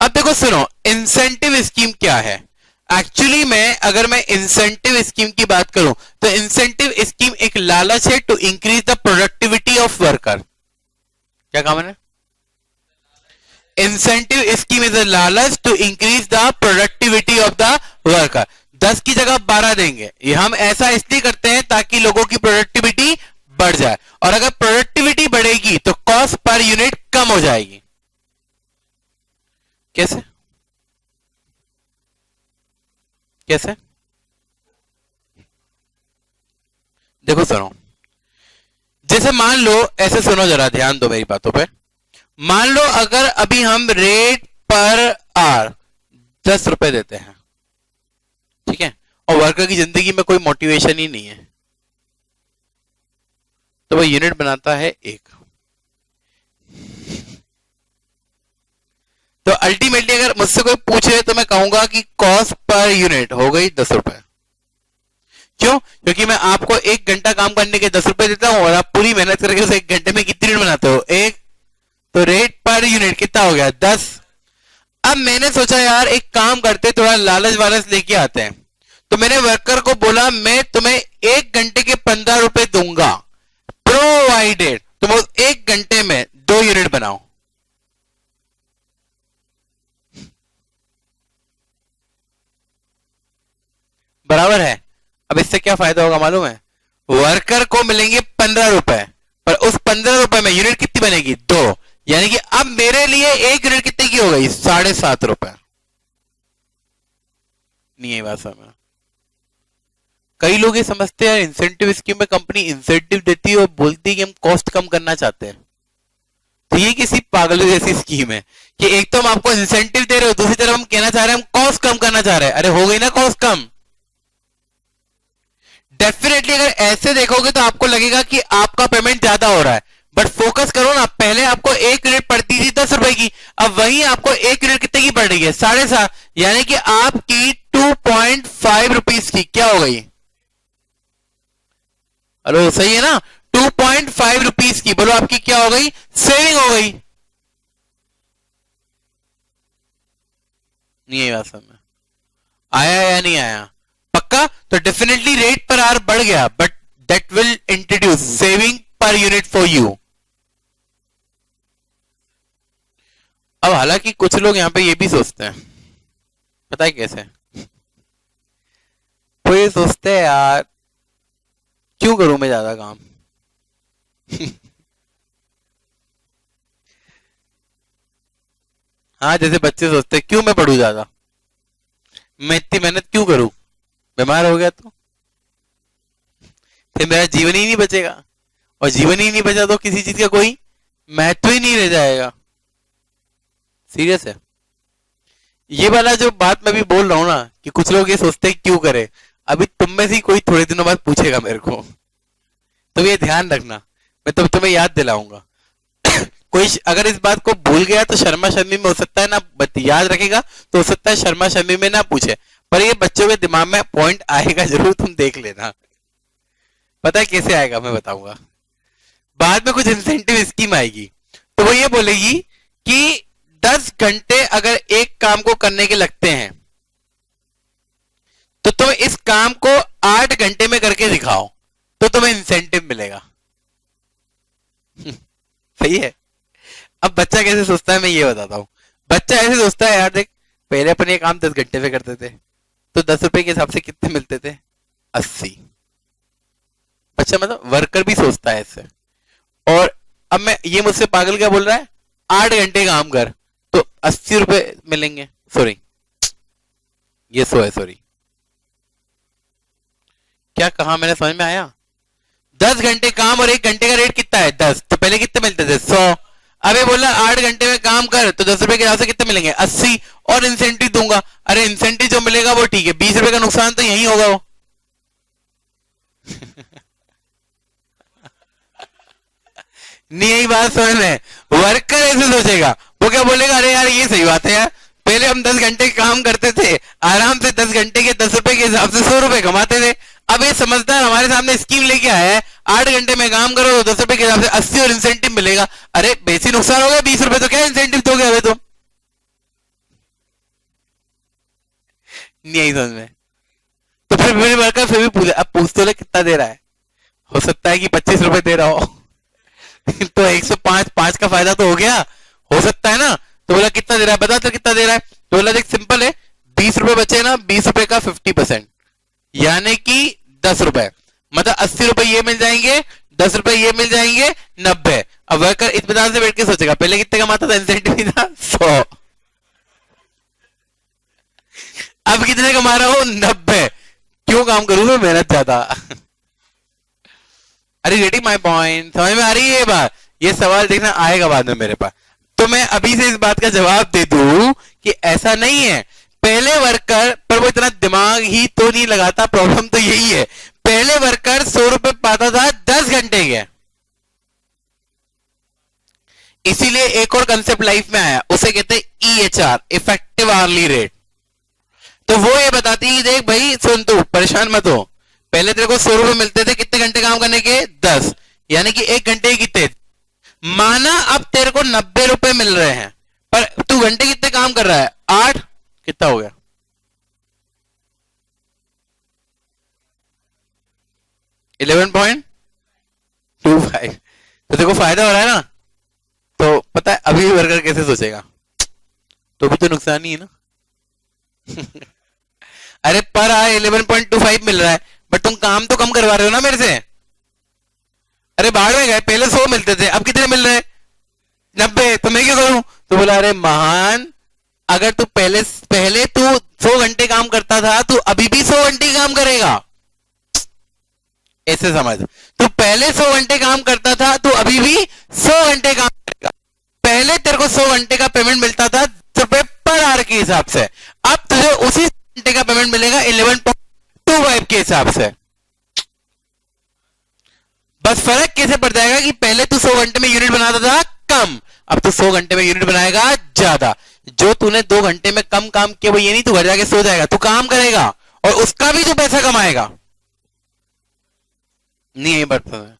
अब देखो सुनो, इंसेंटिव स्कीम क्या है. एक्चुअली में अगर मैं इंसेंटिव स्कीम की बात करूं तो इंसेंटिव स्कीम एक लालच है to increase the productivity of worker. क्या कहा मैंने, इंसेंटिव स्कीम इज अ लालच to increase the productivity of the worker. 10 की जगह 12 देंगे, ये हम ऐसा इसलिए करते हैं ताकि लोगों की प्रोडक्टिविटी बढ़ जाए, और अगर प्रोडक्टिविटी बढ़ेगी तो कॉस्ट पर यूनिट कम हो जाएगी. कैसे, कैसे, देखो सुनो, जैसे मान लो, ऐसे सुनो जरा, ध्यान दो मेरी बातों पे. मान लो अगर अभी हम रेट पर आवर 10 रुपए देते हैं, ठीक है, और वर्कर की जिंदगी में कोई मोटिवेशन ही नहीं है, तो वह यूनिट बनाता है 1। तो अल्टीमेटली अगर मुझसे कोई पूछे तो मैं कहूंगा कि कॉस्ट पर यूनिट हो गई 10 रुपए। क्यों? क्योंकि मैं आपको 1 घंटा काम करने के 10 रुपए देता हूं और आप पूरी मेहनत करके उसे 1 घंटे में कितनी यूनिट बनाते हो? 1। तो रेट पर यूनिट कितना हो गया? 10। अब मैंने सोचा यार एक काम करते, थोड़ा लालच वालच लेके आते हैं, तो मैंने वर्कर को बोला मैं तुम्हें 1 घंटे के 15 रुपए दूंगा, प्रोवाइडेड तुम उस 1 घंटे में 2 यूनिट बनाओ। बराबर है। अब इससे क्या फायदा होगा मालूम है? वर्कर को मिलेंगे 15 रुपए, पर उस 15 रुपए में यूनिट कितनी बनेगी? 2। यानी कि अब मेरे लिए 1 यूनिट कितने की हो गई? 7.5 रुपए। नहीं है बात समझ? कई लोग ये समझते हैं इंसेंटिव स्कीम में कंपनी इंसेंटिव देती है और बोलती है कि हम कॉस्ट कम करना चाहते हैं। तो ये किसी पागल जैसी स्कीम है कि एक तो हम आपको इंसेंटिव दे रहे हो, दूसरी तरफ हम कहना चाह रहे हैं हम कॉस्ट कम करना चाह रहे हैं। अरे हो गई ना कॉस्ट कम। डेफिनेटली अगर ऐसे देखोगे तो आपको लगेगा कि आपका पेमेंट ज्यादा हो रहा है, बट फोकस करो ना, पहले आपको 1 यूनिट पड़ती थी 10 रुपए की, अब वही आपको 1 यूनिट कितने की पड़ रही है? 7.5। यानी कि आपकी 2.5 रुपीज की क्या हो गई? हेलो सही है ना? 2.5 रुपीज की, बोलो आपकी क्या हो गई? सेविंग हो गई। नहीं है बात समझ? आया या नहीं आया? पक्का? तो डेफिनेटली रेट पर आवर बढ़ गया, but that will introduce saving per unit for you. अब हालांकि कुछ लोग यहां पे ये भी सोचते हैं, पता है कैसे? वो ये सोचते हैं यार क्यों करूं मैं ज्यादा काम हाँ, जैसे बच्चे सोचते हैं क्यों मैं पढ़ूं ज्यादा, मैं इतनी मेहनत क्यों करूं, बीमार हो गया तो फिर मेरा जीवन ही नहीं बचेगा, और जीवन ही नहीं बचा तो किसी चीज का कोई महत्व ही नहीं रह जाएगा। सीरियस है ये वाला जो बात मैं भी बोल रहा हूं ना, कि कुछ लोग ये सोचते हैं क्यों करे। अभी तुम में से कोई थोड़े दिनों बाद पूछेगा मेरे को, तो ये ध्यान रखना, मैं तो तुम्हें याद दिलाऊंगा कोई अगर इस बात को भूल गया तो शर्मा शर्मी में हो सकता है ना, याद रखेगा तो हो सकता है शर्मा शर्मी में ना पूछे, पर ये बच्चों के दिमाग में पॉइंट आएगा जरूर, तुम देख लेना। पता है कैसे आएगा? मैं बताऊंगा। बाद में कुछ इंसेंटिव स्कीम आएगी, तो वो ये बोलेगी कि 10 घंटे अगर एक काम को करने के लगते हैं तो तुम इस काम को 8 घंटे में करके दिखाओ तो तुम्हें इंसेंटिव मिलेगा सही है। अब बच्चा कैसे सोचता है मैं ये बताता हूं। बच्चा ऐसे सोचता है यार देख, पहले अपन ये काम 10 घंटे में करते थे तो 10 रुपए के हिसाब से कितने मिलते थे? 80। बच्चा मतलब वर्कर भी सोचता है ऐसे। और अब मैं ये मुझसे पागल क्या बोल रहा है? 8 घंटे काम कर तो 80 रुपए मिलेंगे। सॉरी ये 100 है, सॉरी क्या कहा मैंने, समझ में आया? 10 घंटे काम और 1 घंटे का रेट कितना है? 10। तो पहले कितने मिलते थे? 100। अब ये बोला 8 घंटे में काम कर तो 10 रुपए के हिसाब से कितने मिलेंगे? 80। और इंसेंटिव दूंगा। अरे इंसेंटिव जो मिलेगा वो ठीक है, 20 रुपए का नुकसान तो यही होगा वो नहीं यही बात समझ में? वर्कर ऐसे सोचेगा, वो क्या बोलेगा? अरे यार ये सही बात है यार, पहले हम 10 घंटे काम करते थे, आराम से 10 घंटे के 10 रुपए के हिसाब से 100 रुपए कमाते थे। अब ये समझदार हमारे सामने स्कीम लेके आया है, 8 घंटे में काम करो तो 10 रुपए के हिसाब से 80 और इंसेंटिव मिलेगा। अरे बेसी नुकसान हो गया 20 रुपए, तो क्या इंसेंटिव दोगे हमें? तो नहीं आई समझ में? तो फिर मेरे वर्कर फिर भी पूछे, अब पूछ तो ले कितना दे रहा है, हो सकता है कि 25 रुपए दे रहा हो तो 105 5 का फायदा तो हो गया, हो सकता है ना? तो बोला कितना दे रहा है, बता तो कितना दे रहा है? तो बोला देख सिंपल है, 20 रुपए बचे ना, 20 रुपए का 50%, यानी कि 10 रुपए, मतलब 80 रुपए ये मिल जाएंगे, 10 रुपए ये मिल जाएंगे, 90। अब वर्कर इत्मीनान से बैठ के सोचेगा पहले कितने कमाता था, इंसेंटिव ही था 100, अब कितने कमा रहा हूं? 90। क्यों काम करूं मैं मेहनत ज्यादा अरे गेटिंग माय पॉइंट, समझ में आ रही है ये बात? ये सवाल देखना आएगा बाद में मेरे पास। तो मैं अभी से इस बात का जवाब दे दूं कि ऐसा नहीं है। पहले वर्कर पर वो इतना दिमाग ही तो नहीं लगाता, प्रॉब्लम तो यही है। पहले वर्कर 100 रुपए पाता था 10 घंटे के, इसीलिए एक और कंसेप्ट लाइफ में आया, उसे कहते हैं EHR, इफेक्टिव आवर्ली रेट। तो वो ये बताती है, देख भाई सुन, तू परेशान मत हो, पहले तेरे को 100 रुपए मिलते थे कितने घंटे काम करने के, 10, यानी कि एक घंटे की कितने, माना अब तेरे को 90 रुपए मिल रहे हैं, पर तू घंटे कितने काम कर रहा है, 8, कितना हो गया, 11.25। तो देखो फायदा हो रहा है ना। तो पता है अभी वर्कर कैसे सोचेगा, तो भी तो नुकसान ही है ना। अरे पर आए 11.25 मिल रहा है, बट तुम काम तो कम करवा रहे हो ना मेरे से। अरे बाहर में गए, पहले 100 मिलते थे, अब कितने मिल रहे हैं, 90, तो मैं क्या करूं। तो बोला अरे महान, अगर तू पहले तू 100 घंटे काम करता था, तू अभी भी 100 घंटे काम करेगा, ऐसे समझ। तू पहले 100 घंटे काम करता था, तू अभी भी 100 घंटे काम करेगा। पहले तेरे को 100 घंटे का पेमेंट मिलता था रुपए पर आवर के हिसाब से, अब तुझे उसी घंटे का पेमेंट मिलेगा 11.25 के हिसाब से। बस फर्क कैसे पड़ जाएगा कि पहले तू 100 घंटे में यूनिट बनाता था कम, अब तू 100 घंटे में यूनिट बनाएगा ज्यादा। जो तूने 2 घंटे में कम काम किया वो ये नहीं तू घर जाके सो जाएगा, तू काम करेगा और उसका भी तू पैसा कमाएगा। नहीं बढ़ता,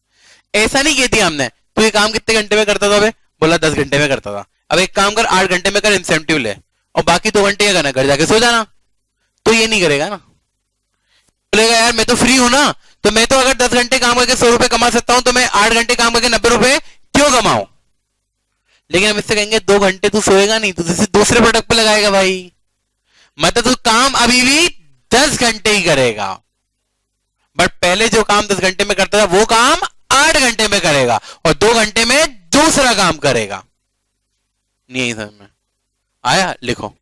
ऐसा नहीं कहती हमने। तू ये काम कितने घंटे में करता था बे, बोला 10 घंटे में करता था। अब एक काम कर, 8 घंटे में कर, इंसेंटिव ले, और बाकी 2 घंटे क्या करना, घर जाके सो जाना। तो ये नहीं करेगा ना, बोलेगा यार मैं तो फ्री हूं ना, तो मैं तो अगर 10 घंटे काम करके 100 रुपए कमा सकता हूं, तो मैं 8 घंटे काम करके 90 रुपए क्यों कमाऊं। लेकिन हम इससे कहेंगे 2 घंटे तू सोएगा नहीं, तू दूसरे प्रोडक्ट पे लगाएगा भाई, मतलब तू काम अभी भी 10 घंटे ही करेगा, बट पहले जो काम 10 घंटे में करता था वो काम 8 घंटे में करेगा, और 2 घंटे में दूसरा काम करेगा। नहीं समझ में आया, लिखो।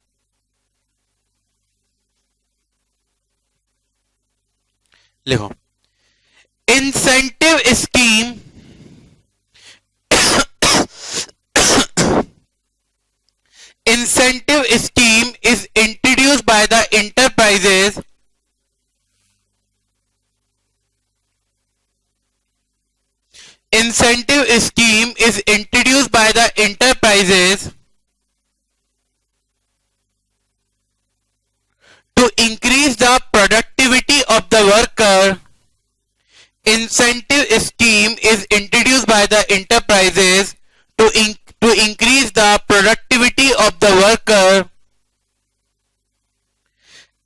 लिखो, incentive scheme incentive scheme is introduced by the enterprises incentive scheme is introduced by the enterprises to increase the productivity of the worker. Incentive scheme is introduced by the enterprises to increase the productivity of the worker.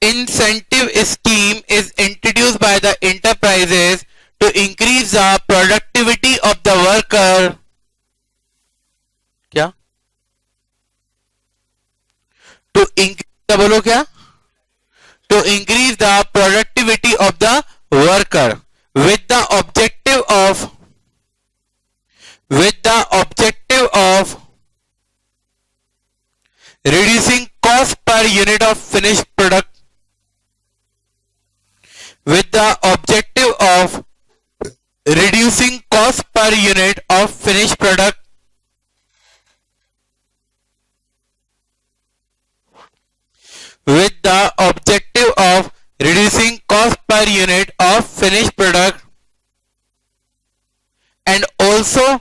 Incentive scheme is introduced by the enterprises to increase the productivity of the worker. क्या? To increase, बोलो क्या? To increase the productivity of the worker with the objective of reducing cost per unit of finished product, with the objective of reducing cost per unit of finished product, with the objective of reducing cost per unit of finished product, and also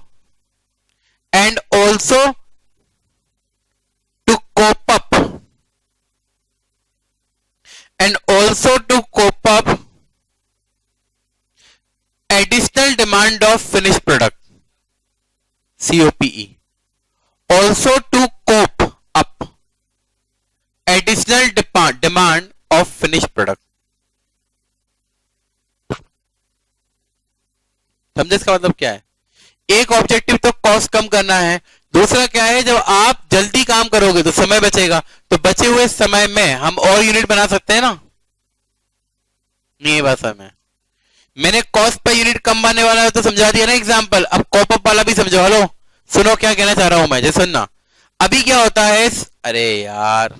to cope up additional demand of finished product, COPE, also to cope up additional demand of finished product। समझे इसका मतलब क्या है? एक objective तो cost कम करना है, दूसरा क्या है, जब आप जल्दी काम करोगे तो समय बचेगा, तो बचे हुए समय में हम और यूनिट बना सकते हैं ना। नहीं ये बात समझ में, मैंने कॉस्ट पर यूनिट कम बनने वाला है तो समझा दिया ना एग्जांपल। अब कॉप अप वाला भी समझो। हेलो सुनो क्या कहना चाह रहा हूं मैं, जैसे सुनना। अभी क्या होता है, अरे यार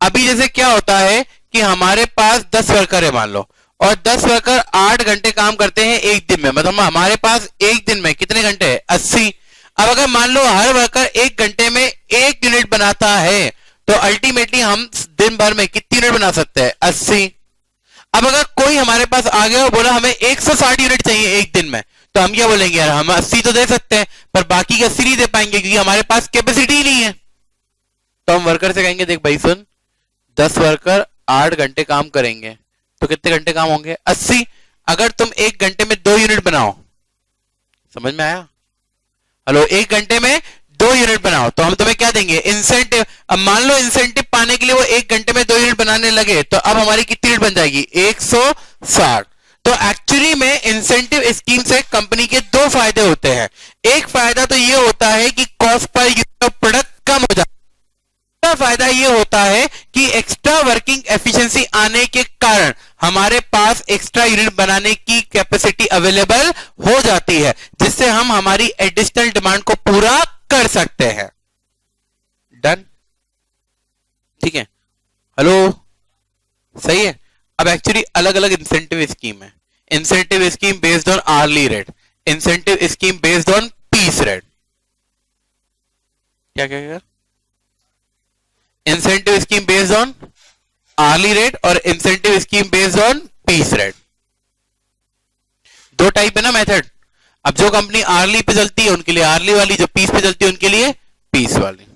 अभी जैसे क्या होता है कि हमारे पास 10 वर्कर है मान लो, और 10 वर्कर 8 घंटे काम करते हैं एक दिन में, मतलब हमारे पास एक दिन में कितने घंटे है, 80। अब अगर मान लो हर वर्कर 1 घंटे में 1 यूनिट बनाता है तो अल्टीमेटली हम दिन भर में कितनी यूनिट बना सकते हैं? 80। अब अगर कोई हमारे पास आ गया और बोला हमें 160 यूनिट चाहिए एक दिन में, तो हम क्या बोलेंगे? यार हम 80 तो दे सकते हैं पर बाकी के 80 नहीं दे पाएंगे क्योंकि हमारे पास कैपेसिटी ही नहीं है। तो हम वर्कर से कहेंगे देख भाई सुन, 10 वर्कर 8 घंटे काम करेंगे तो कितने घंटे काम होंगे? 80। अगर तुम 1 घंटे में 2 यूनिट बनाओ, समझ में आया? हेलो, 1 घंटे में 2 यूनिट बनाओ तो हम तुम्हें क्या देंगे? इंसेंटिव। अब मान लो इंसेंटिव पाने के लिए वो 1 घंटे में 2 यूनिट बनाने लगे तो अब हमारी कितनी यूनिट बन जाएगी? 160। तो एक्चुअली में इंसेंटिव स्कीम से कंपनी के 2 फायदे होते हैं। एक फायदा तो ये होता है कि cost per unit of product कम हो जाता है। दूसरा फायदा ये होता है कि एक्स्ट्रा वर्किंग एफिशिएंसी आने के कारण हमारे पास एक्स्ट्रा यूनिट बनाने की कैपेसिटी अवेलेबल हो जाती है, जिससे हम हमारी एडिशनल डिमांड को पूरा कर सकते हैं। डन? ठीक है, हेलो, सही है। अब एक्चुअली अलग अलग इंसेंटिव स्कीम है। Incentive scheme based on hourly rate, incentive scheme based on piece rate. क्या क्या क्या? Incentive scheme based on hourly rate और incentive scheme based on piece rate. 2 type है ना मेथड। अब जो कंपनी आर्ली पे चलती है उनके लिए आर्ली वाली, जो पीस पे चलती है उनके लिए पीस वाली।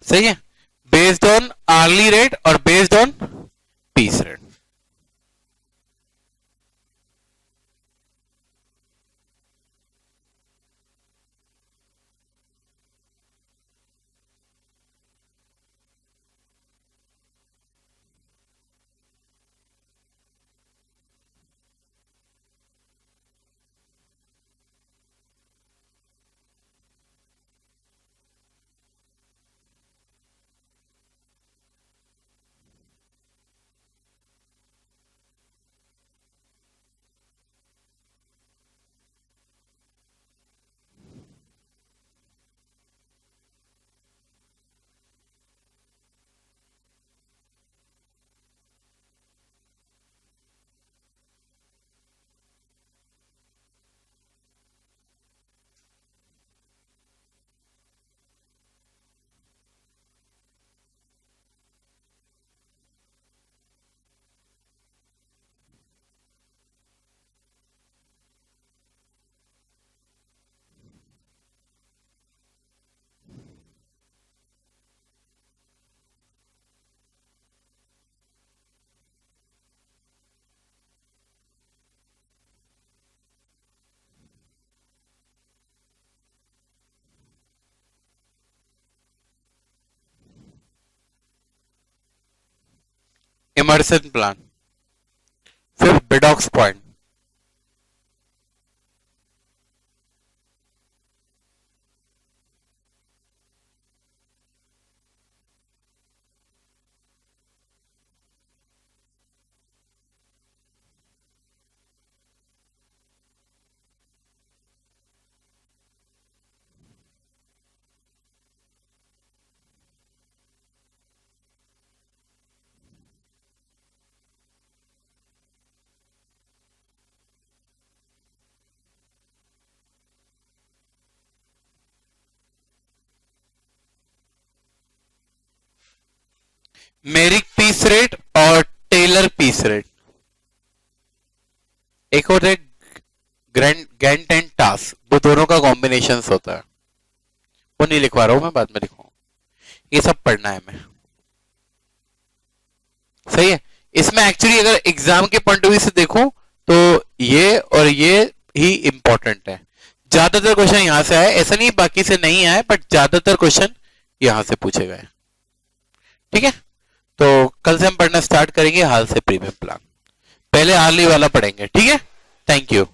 सही है, बेस्ड ऑन आर्ली रेट और based on piece rate. Emerson plan. फिर Bedaux point. Merrick piece rate और टेलर पीस रेट। एक और है गैंट एंड टास्क, वो दोनों का कॉम्बिनेशन होता है। वो नहीं लिखवा रहा हूं मैं, बाद में लिखूंगा। ये सब पढ़ना है मैं, सही है। इसमें एक्चुअली अगर एग्जाम के पॉइंट ऑफ व्यू से देखो तो ये और ये ही इंपॉर्टेंट है। ज्यादातर क्वेश्चन यहां से आए, ऐसा नहीं बाकी से नहीं आए, बट ज्यादातर क्वेश्चन यहां से पूछे गए। ठीक है, तो कल से हम पढ़ना स्टार्ट करेंगे हाल से प्रीमियम प्लान, पहले हाल ही वाला पढ़ेंगे, ठीक है। Thank you.